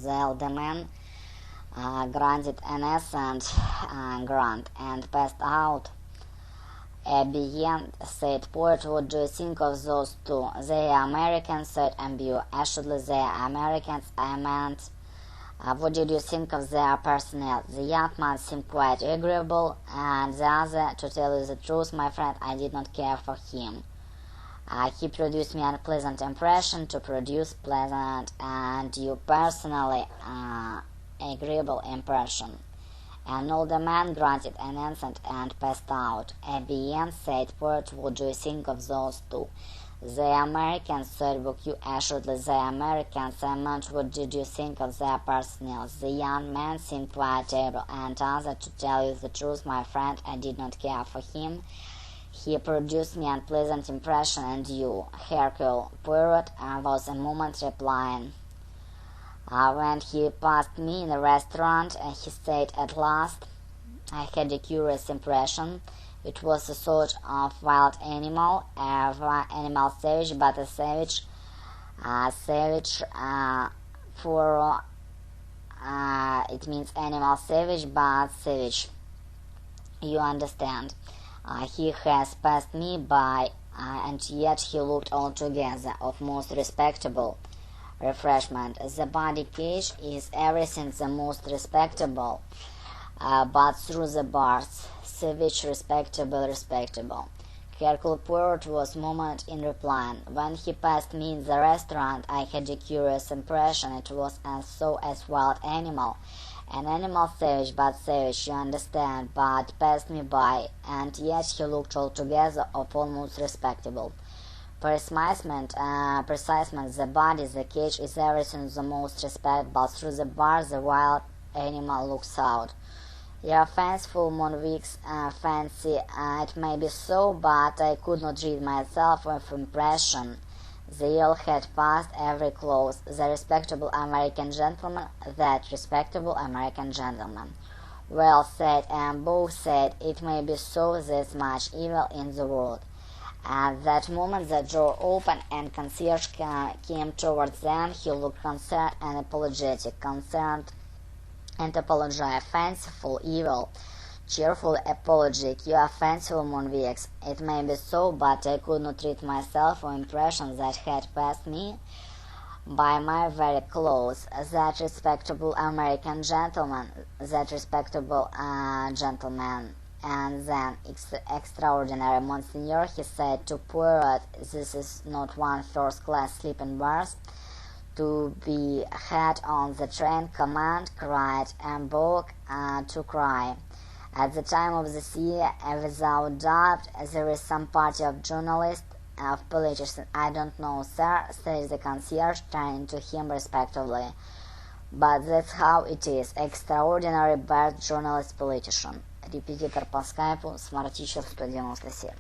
The elder man granted an assent grant and passed out. Bien, said poet, what do you think of those two? They are Americans, said MBU. Assuredly they are Americans, I meant. What did you think of their personnel? The young man seemed quite agreeable, and the other, to tell you the truth, my friend, I did not care for him. He produced me an unpleasant impression. To produce pleasant and you personally agreeable impression. An older man granted an assent and passed out. Bien, said poet, what do you think of those two? The Americans, said book, you assuredly the Americans, I meant, what did you think of their personnel? The young man seemed quite able, and other, to tell you the truth, my friend, I did not care for him. He produced me an unpleasant impression, and you, Hercule Poirot, was a moment replying. When he passed me in a restaurant, he said at last, I had a curious impression. It was a sort of wild animal, animal savage, but a savage, for it means animal savage, but savage. You understand. He has passed me by, and yet he looked altogether of most respectable refreshment. The body cage is everything the most respectable, but through the bars, savage, respectable. Hercule Poirot was moment in replying. When he passed me in the restaurant, I had a curious impression. It was so as wild animal, an animal savage, but savage, you understand, but passed me by, and yet he looked altogether of almost respectable. Precisement, the body, the cage is everything the most respectable. Through the bar, the wild animal looks out. Your fanciful Monvic's fancy, it may be so, but I could not rid myself of impression. The ill had passed every close. The respectable American gentleman, that respectable American gentleman. Well said, and both said, it may be so, there's much evil in the world. At that moment the door opened and concierge came towards them. He looked concerned and apologetic. Concerned and apologized. Fanciful, evil, cheerful, apologetic. You are fanciful, Monvix. It may be so, but I could not rid myself of impressions that had passed me by my very clothes. That respectable American gentleman, and then, extraordinary, Monseigneur, he said to Poirot, this is not one first-class sleeping berth to be had on the train. Command, cried Ambogue to cry. At the time of this year, without doubt, there is some party of journalists, of politicians. I don't know, sir, said the concierge, turning to him respectively. But that's how it is. Extraordinary bad journalist politician. Репетитор по скайпу, Smart Teacher 197.